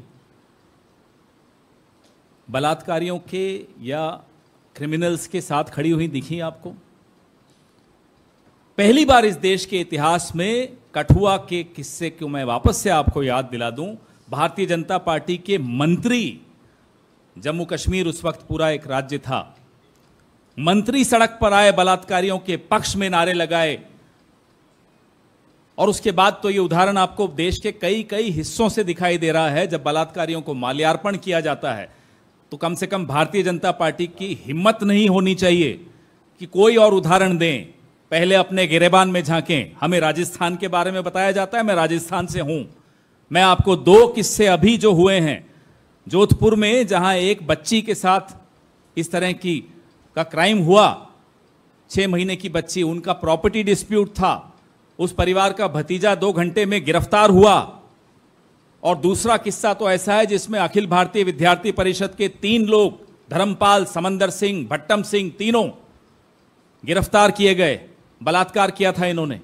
बलात्कारियों के या क्रिमिनल्स के साथ खड़ी हुई दिखी आपको? पहली बार इस देश के इतिहास में कठुआ के किस्से को मैं वापस से आपको याद दिला दूं। भारतीय जनता पार्टी के मंत्री, जम्मू कश्मीर उस वक्त पूरा एक राज्य था, मंत्री सड़क पर आए, बलात्कारियों के पक्ष में नारे लगाए, और उसके बाद तो ये उदाहरण आपको देश के कई कई हिस्सों से दिखाई दे रहा है। जब बलात्कारियों को माल्यार्पण किया जाता है तो कम से कम भारतीय जनता पार्टी की हिम्मत नहीं होनी चाहिए कि कोई और उदाहरण दें, पहले अपने गिरेबान में झांकें। हमें राजस्थान के बारे में बताया जाता है, मैं राजस्थान से हूं। मैं आपको 2 किस्से अभी जो हुए हैं जोधपुर में, जहां एक बच्ची के साथ इस तरह की का क्राइम हुआ, 6 महीने की बच्ची, उनका प्रॉपर्टी डिस्प्यूट था, उस परिवार का भतीजा 2 घंटे में गिरफ्तार हुआ। और दूसरा किस्सा तो ऐसा है जिसमें अखिल भारतीय विद्यार्थी परिषद के 3 लोग, धर्मपाल, समंदर सिंह, भट्टम सिंह, तीनों गिरफ्तार किए गए। बलात्कार किया था इन्होंने।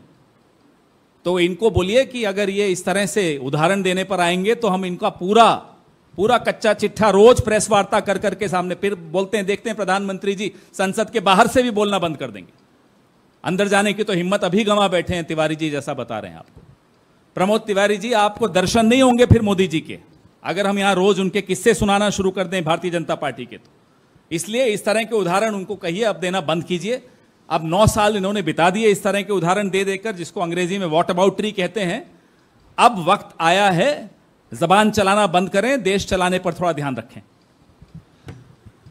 तो इनको बोलिए कि अगर ये इस तरह से उदाहरण देने पर आएंगे तो हम इनका पूरा कच्चा चिट्ठा रोज प्रेस वार्ता कर करके सामने, फिर बोलते हैं देखते हैं प्रधानमंत्री जी संसद के बाहर से भी बोलना बंद कर देंगे। अंदर जाने की तो हिम्मत अभी गंवा बैठे हैं तिवारी जी, जैसा बता रहे हैं आपको। प्रमोद तिवारी जी, आपको दर्शन नहीं होंगे फिर मोदी जी के, अगर हम यहां रोज उनके किस्से सुनाना शुरू कर दें भारतीय जनता पार्टी के। तो इसलिए इस तरह के उदाहरण उनको कहिए अब देना बंद कीजिए। अब 9 साल इन्होंने बिता दिए इस तरह के उदाहरण दे देकर, जिसको अंग्रेजी में वॉट अबाउटरी कहते हैं। अब वक्त आया है, जबान चलाना बंद करें, देश चलाने पर थोड़ा ध्यान रखें।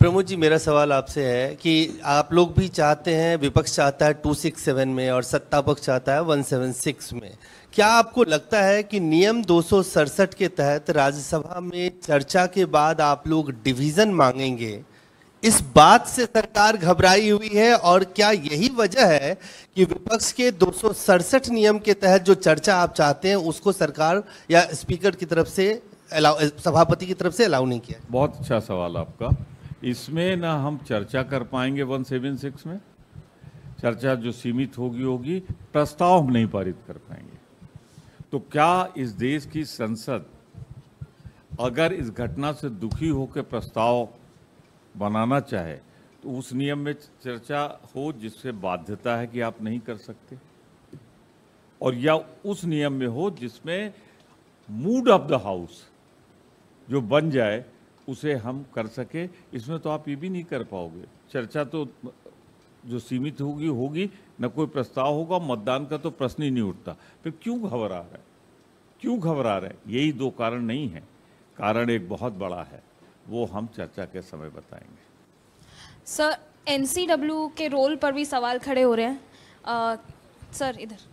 प्रमोद जी, मेरा सवाल आपसे है कि आप लोग भी चाहते हैं, विपक्ष चाहता है 267 में और सत्ता पक्ष चाहता है 176 में। क्या आपको लगता है कि नियम 267 के तहत राज्यसभा में चर्चा के बाद आप लोग डिवीजन मांगेंगे? इस बात से सरकार घबराई हुई है, और क्या यही वजह है कि विपक्ष के 267 नियम के तहत जो चर्चा आप चाहते हैं उसको सरकार या स्पीकर की तरफ से, सभापति की तरफ से अलाउ नहीं किया? बहुत अच्छा सवाल आपका। इसमें ना हम चर्चा कर पाएंगे 176 में, चर्चा जो सीमित होगी, प्रस्ताव हम नहीं पारित कर पाएंगे। तो क्या इस देश की संसद अगर इस घटना से दुखी होकर प्रस्ताव बनाना चाहे तो उस नियम में चर्चा हो जिससे बाध्यता है कि आप नहीं कर सकते? और या उस नियम में हो जिसमें मूड ऑफ द हाउस जो बन जाए उसे हम कर सके। इसमें तो आप ये भी नहीं कर पाओगे। चर्चा तो जो सीमित होगी होगी, न कोई प्रस्ताव होगा, मतदान का तो प्रश्न ही नहीं उठता। फिर क्यों घबरा रहा है, क्यों घबरा रहे हैं? यही दो कारण नहीं है, कारण एक बहुत बड़ा है, वो हम चर्चा के समय बताएंगे। सर, एनसीडब्ल्यू के रोल पर भी सवाल खड़े हो रहे हैं। सर इधर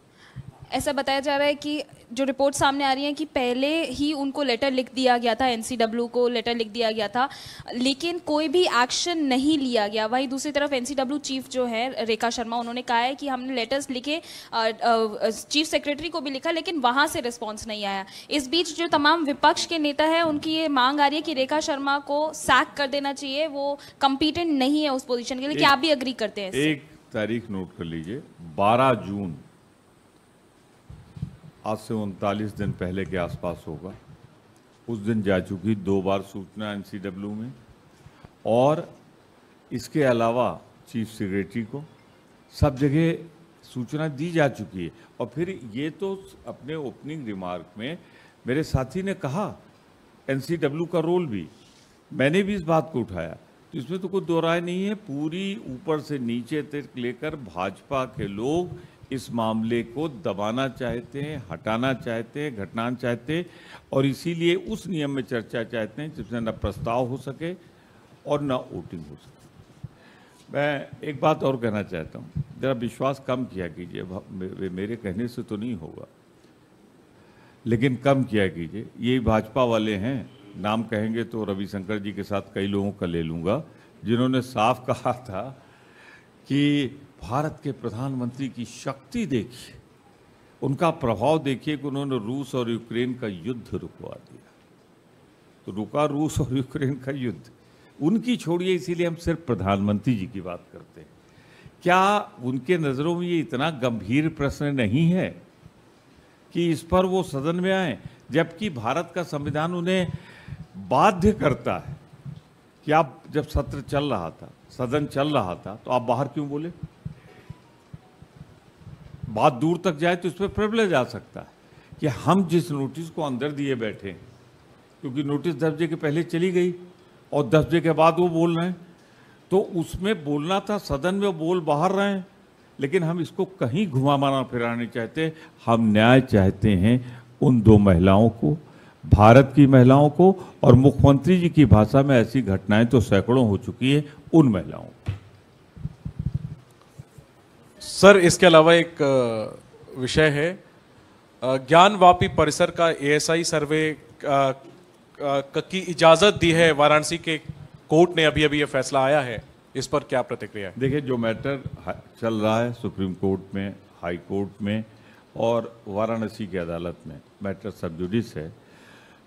ऐसा बताया जा रहा है कि जो रिपोर्ट सामने आ रही है कि पहले ही उनको लेटर लिख दिया गया था, एनसीडब्ल्यू को लेटर लिख दिया गया था, लेकिन कोई भी एक्शन नहीं लिया गया। वहीं दूसरी तरफ एनसीडब्ल्यू चीफ जो है रेखा शर्मा, उन्होंने कहा है कि हमने लेटर्स लिखे, चीफ सेक्रेटरी को भी लिखा, लेकिन वहाँ से रिस्पॉन्स नहीं आया। इस बीच जो तमाम विपक्ष के नेता हैं उनकी ये मांग आ रही है कि रेखा शर्मा को सैक कर देना चाहिए, वो कम्पिटेंट नहीं है उस पोजिशन के लिए। क्या आप भी अग्री करते हैं? एक तारीख नोट कर लीजिए, 12 जून, आज से 39 दिन पहले के आसपास होगा। उस दिन जा चुकी 2 बार सूचना एनसीडब्ल्यू में, और इसके अलावा चीफ सेक्रेटरी को सब जगह सूचना दी जा चुकी है। और फिर ये तो अपने ओपनिंग रिमार्क में मेरे साथी ने कहा एनसीडब्ल्यू का रोल भी, मैंने भी इस बात को उठाया, तो इसमें तो कोई दो राय नहीं है। पूरी ऊपर से नीचे तक लेकर भाजपा के लोग इस मामले को दबाना चाहते हैं, हटाना चाहते हैं, घटाना चाहते हैं, और इसीलिए उस नियम में चर्चा चाहते हैं जिसमें न प्रस्ताव हो सके और न वोटिंग हो सके। मैं एक बात और कहना चाहता हूँ, जरा विश्वास कम किया कीजिए, मेरे कहने से तो नहीं होगा, लेकिन कम किया कीजिए। ये भाजपा वाले हैं, नाम कहेंगे तो रविशंकर जी के साथ कई लोगों का ले लूँगा, जिन्होंने साफ कहा था कि भारत के प्रधानमंत्री की शक्ति देखिए, उनका प्रभाव देखिए कि उन्होंने रूस और यूक्रेन का युद्ध रुकवा दिया। तो रुका रूस और यूक्रेन का युद्ध, उनकी छोड़िए, इसीलिए हम सिर्फ प्रधानमंत्री जी की बात करते हैं। क्या उनके नज़रों में ये इतना गंभीर प्रश्न नहीं है कि इस पर वो सदन में आए, जबकि भारत का संविधान उन्हें बाध्य करता है कि आप जब सत्र चल रहा था, सदन चल रहा था, तो आप बाहर क्यों बोले? बात दूर तक जाए तो इस पर प्रिविलेज आ सकता है कि हम जिस नोटिस को अंदर दिए बैठे, क्योंकि नोटिस 10 बजे के पहले चली गई और 10 बजे के बाद वो बोल रहे हैं, तो उसमें बोलना था, सदन में वो बोल बाहर रहे हैं, लेकिन हम इसको कहीं घुमा माना फिरा नहीं चाहते। हम न्याय चाहते हैं उन 2 महिलाओं को, भारत की महिलाओं को, और मुख्यमंत्री जी की भाषा में ऐसी घटनाएं तो सैकड़ों हो चुकी है उन महिलाओं को। सर, इसके अलावा एक विषय है, ज्ञानवापी परिसर का एएसआई सर्वे की इजाजत दी है वाराणसी के कोर्ट ने, अभी अभी ये फैसला आया है, इस पर क्या प्रतिक्रिया है? देखिए, जो मैटर चल रहा है सुप्रीम कोर्ट में, हाई कोर्ट में और वाराणसी की अदालत में, मैटर सब जुडिस है।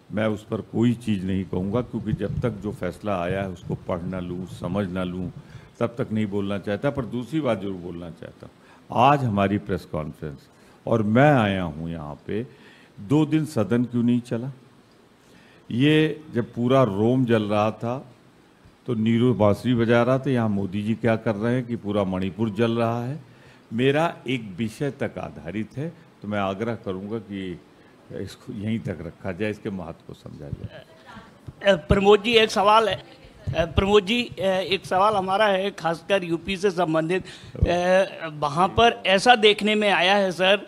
मैं उस पर कोई चीज़ नहीं कहूँगा, क्योंकि जब तक जो फैसला आया है उसको पढ़ ना लूँ, समझ ना लूँ, तब तक नहीं बोलना चाहता। पर दूसरी बात जरूर बोलना चाहता हूँ, आज हमारी प्रेस कॉन्फ्रेंस और मैं आया हूँ यहाँ पे, 2 दिन सदन क्यों नहीं चला? ये जब पूरा रोम जल रहा था तो नीरू बांसुरी बजा रहा था, यहाँ मोदी जी क्या कर रहे हैं कि पूरा मणिपुर जल रहा है। मेरा एक विषय तक आधारित है, तो मैं आग्रह करूँगा कि इसको यहीं तक रखा जाए, इसके महत्व को समझा जाए। प्रमोद जी, एक सवाल है। प्रमोद जी, एक सवाल हमारा है, खासकर यूपी से संबंधित। वहाँ पर ऐसा देखने में आया है सर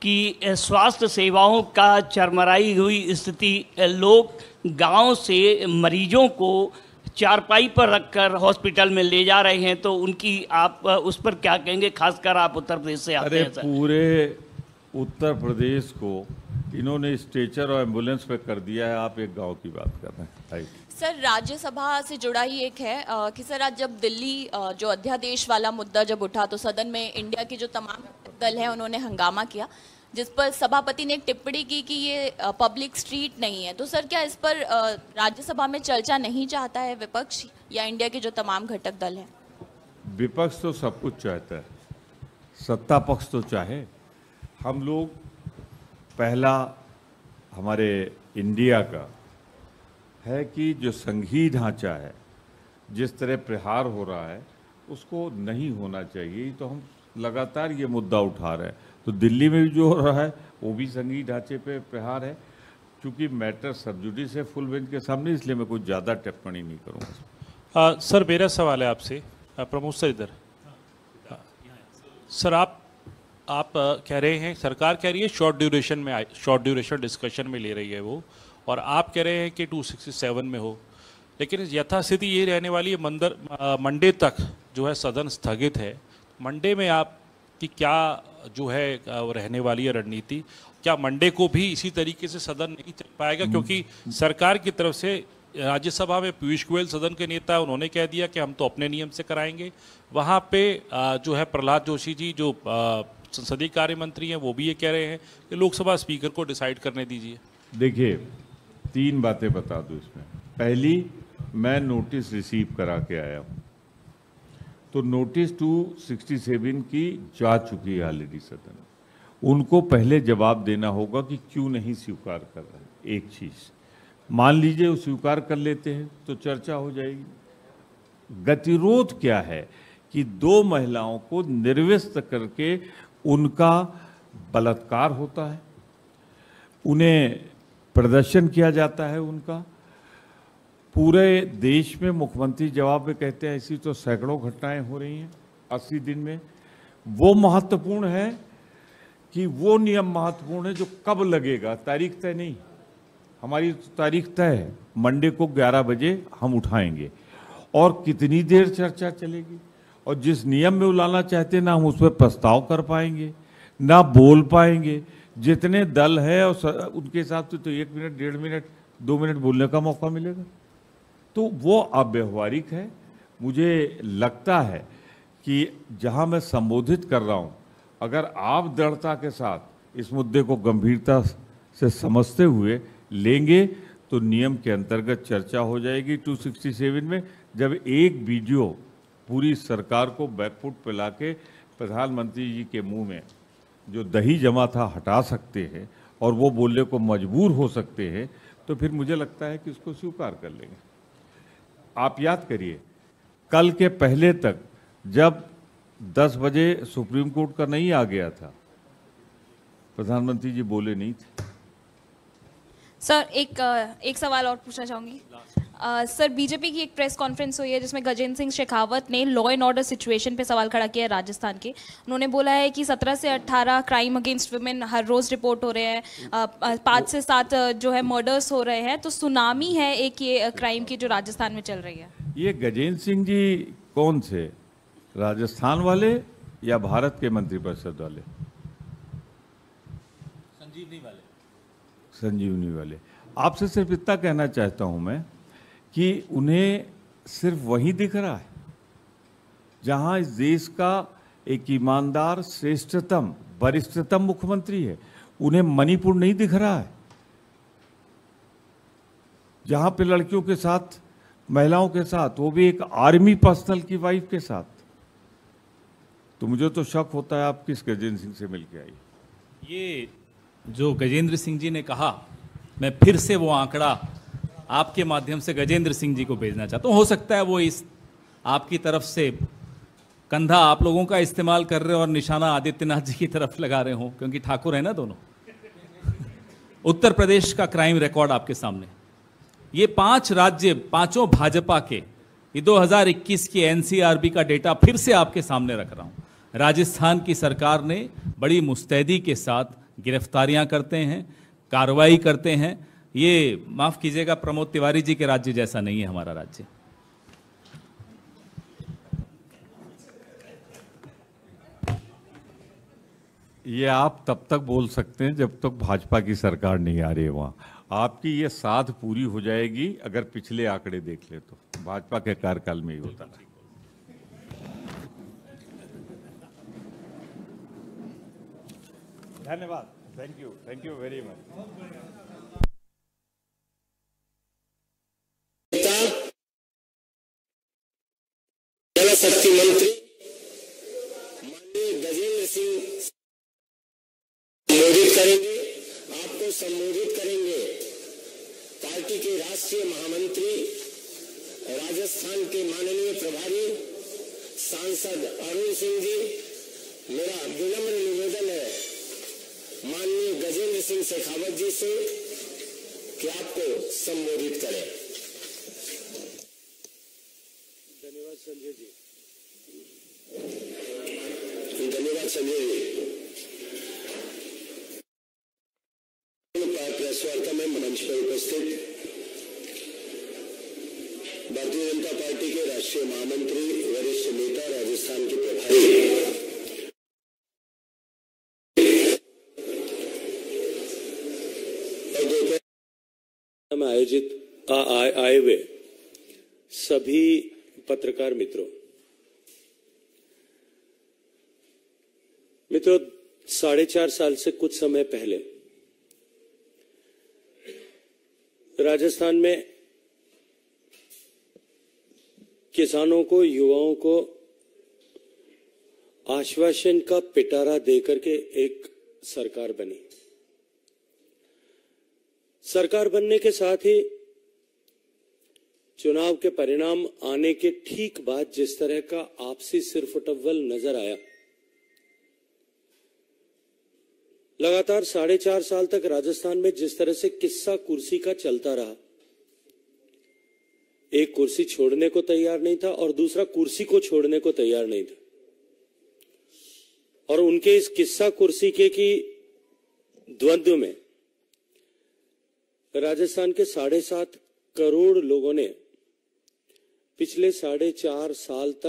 कि स्वास्थ्य सेवाओं का चरमराई हुई स्थिति, लोग गांव से मरीजों को चारपाई पर रखकर हॉस्पिटल में ले जा रहे हैं, तो उनकी आप उस पर क्या कहेंगे? खासकर आप उत्तर प्रदेश से आते हैं सर। पूरे उत्तर प्रदेश को इन्होंने स्ट्रेचर और एम्बुलेंस पे कर दिया है, आप एक गांव की बात कर रहे हैं। सर, राज्यसभा से जुड़ा ही एक है कि सर आज जब दिल्ली जो अध्यादेश वाला मुद्दा जब उठा, तो सदन में इंडिया के जो तमाम दल हैं उन्होंने हंगामा किया, जिस पर सभापति ने एक टिप्पणी की कि ये पब्लिक स्ट्रीट नहीं है। तो सर, क्या इस पर राज्यसभा में चर्चा नहीं चाहता है विपक्ष या इंडिया के जो तमाम घटक दल हैं? विपक्ष तो सब कुछ चाहता है, सत्ता पक्ष तो चाहे। हम लोग पहला हमारे इंडिया का है कि जो संघीय ढांचा है, जिस तरह प्रहार हो रहा है, उसको नहीं होना चाहिए। तो हम लगातार ये मुद्दा उठा रहे हैं। तो दिल्ली में भी जो हो रहा है वो भी संघीय ढांचे पे प्रहार है। क्योंकि मैटर सब जुडिस है फुल बेंच के सामने, इसलिए मैं कुछ ज़्यादा टिप्पणी नहीं करूँगा। सर मेरा सवाल है आपसे, प्रमोद सर इधर। सर आप कह रहे हैं, सरकार कह रही है शॉर्ट ड्यूरेशन डिस्कशन में ले रही है वो, और आप कह रहे हैं कि 267 में हो, लेकिन यथास्थिति ये रहने वाली है मंडे तक जो है सदन स्थगित है। मंडे में आपकी क्या जो है रहने वाली है रणनीति? क्या मंडे को भी इसी तरीके से सदन नहीं चल पाएगा? क्योंकि सरकार की तरफ से राज्यसभा में पीयूष गोयल सदन के नेता, उन्होंने कह दिया कि हम तो अपने नियम से कराएंगे। वहाँ पे जो है प्रहलाद जोशी जी जो संसदीय कार्य मंत्री हैं वो भी ये कह रहे हैं कि लोकसभा स्पीकर को डिसाइड करने दीजिए। देखिए 3 बातें बता दूं इसमें। पहली, मैं नोटिस रिसीव करा के आया हूँ, तो नोटिस 267 की जा चुकी है ऑलरेडी सदन। उनको पहले जवाब देना होगा कि क्यों नहीं स्वीकार कर रहे। एक चीज़ मान लीजिए वो स्वीकार कर लेते हैं तो चर्चा हो जाएगी। गतिरोध क्या है कि 2 महिलाओं को निर्विष्ट करके उनका बलात्कार होता है, उन्हें प्रदर्शन किया जाता है उनका। पूरे देश में मुख्यमंत्री जवाब में कहते हैं ऐसी तो सैकड़ों घटनाएं हो रही हैं 80 दिन में। वो महत्वपूर्ण है कि वो नियम महत्वपूर्ण है जो कब लगेगा, तारीख तय नहीं। हमारी तारीख तय है, मंडे को 11 बजे हम उठाएंगे। और कितनी देर चर्चा चलेगी, और जिस नियम में उलाना चाहते हैं ना हम उस पर प्रस्ताव कर पाएंगे ना बोल पाएंगे। जितने दल है और उनके हिसाब से तो 1 मिनट 1.5 मिनट 2 मिनट बोलने का मौका मिलेगा, तो वो अव्यवहारिक है। मुझे लगता है कि जहां मैं संबोधित कर रहा हूं, अगर आप दृढ़ता के साथ इस मुद्दे को गंभीरता से समझते हुए लेंगे तो नियम के अंतर्गत चर्चा हो जाएगी 267 में। जब एक वीडियो पूरी सरकार को बैकफुट पे लाके प्रधानमंत्री जी के मुंह में जो दही जमा था हटा सकते हैं और वो बोलने को मजबूर हो सकते हैं, तो फिर मुझे लगता है कि उसको स्वीकार कर लेंगे। आप याद करिए, कल के पहले तक जब 10 बजे सुप्रीम कोर्ट का नहीं आ गया था, प्रधानमंत्री जी बोले नहीं थे। सर एक सवाल और पूछना चाहूँगी। सर बीजेपी की एक प्रेस कॉन्फ्रेंस हुई है जिसमें गजेंद्र सिंह शेखावत ने लॉ एंड ऑर्डर सिचुएशन पे सवाल खड़ा किया है राजस्थान के। उन्होंने बोला है कि 17 से 18 क्राइम अगेंस्ट वुमेन हर रोज़ रिपोर्ट हो रहे हैं, 5 से 7 जो है मर्डर्स हो रहे हैं, तो सुनामी है एक ये क्राइम की जो राजस्थान में चल रही है। ये गजेंद्र सिंह जी कौन से, राजस्थान वाले या भारत के मंत्रिपरिषद वाले? संजीवनी वाले। आपसे सिर्फ इतना कहना चाहता हूं मैं कि उन्हें सिर्फ वही दिख रहा है जहां इस देश का एक ईमानदार श्रेष्ठतम वरिष्ठतम मुख्यमंत्री है। उन्हें मणिपुर नहीं दिख रहा है, जहां पे लड़कियों के साथ, महिलाओं के साथ, वो भी एक आर्मी पर्सनल की वाइफ के साथ। तो मुझे तो शक होता है आप किस गजेंद्र सिंह से मिलके आई। ये जो गजेंद्र सिंह जी ने कहा, मैं फिर से वो आंकड़ा आपके माध्यम से गजेंद्र सिंह जी को भेजना चाहता हूँ। हो सकता है वो इस आपकी तरफ से कंधा आप लोगों का इस्तेमाल कर रहे हो और निशाना आदित्यनाथ जी की तरफ लगा रहे हो, क्योंकि ठाकुर है ना दोनों। उत्तर प्रदेश का क्राइम रिकॉर्ड आपके सामने, ये 5 राज्य, 5 भाजपा के, ये 2021 की एनसीआरबी का डेटा फिर से आपके सामने रख रहा हूँ। राजस्थान की सरकार ने बड़ी मुस्तैदी के साथ गिरफ्तारियां करते हैं, कार्रवाई करते हैं। ये माफ कीजिएगा प्रमोद तिवारी जी के राज्य जैसा नहीं है हमारा राज्य। ये आप तब तक बोल सकते हैं जब तक भाजपा की सरकार नहीं आ रही है वहां। आपकी ये साध पूरी हो जाएगी अगर पिछले आंकड़े देख ले तो भाजपा के कार्यकाल में ही होता है। धन्यवाद, थैंक यू वेरी मच। जल शक्ति मंत्री माननीय गजेंद्र सिंह संबोधित करेंगे, आपको संबोधित करेंगे। पार्टी के राष्ट्रीय महामंत्री, राजस्थान के माननीय प्रभारी सांसद अरुण सिंह जी, मेरा विनम्र निवेदन है माननीय गजेंद्र सिंह शेखावत जी से कि आपको संबोधित करें। धन्यवाद संजय जी। धन्यवाद संजय जी। प्रेस वार्ता में मंच पर उपस्थित भारतीय जनता पार्टी के राष्ट्रीय महामंत्री, वरिष्ठ नेता, राजस्थान के प्रभारी और दोपहर में आयोजित आए हुए सभी पत्रकार मित्रों, 4.5 साल से कुछ समय पहले राजस्थान में किसानों को, युवाओं को आश्वासन का पिटारा देकर के एक सरकार बनी। सरकार बनने के साथ ही चुनाव के परिणाम आने के ठीक बाद जिस तरह का आपसी सिरफुटव्वल नजर आया, लगातार 4.5 साल तक राजस्थान में जिस तरह से किस्सा कुर्सी का चलता रहा, एक कुर्सी छोड़ने को तैयार नहीं था और दूसरा कुर्सी को छोड़ने को तैयार नहीं था, और उनके इस किस्सा कुर्सी के की द्वंद्व में राजस्थान के 7.5 करोड़ लोगों ने पिछले 4.5 साल तक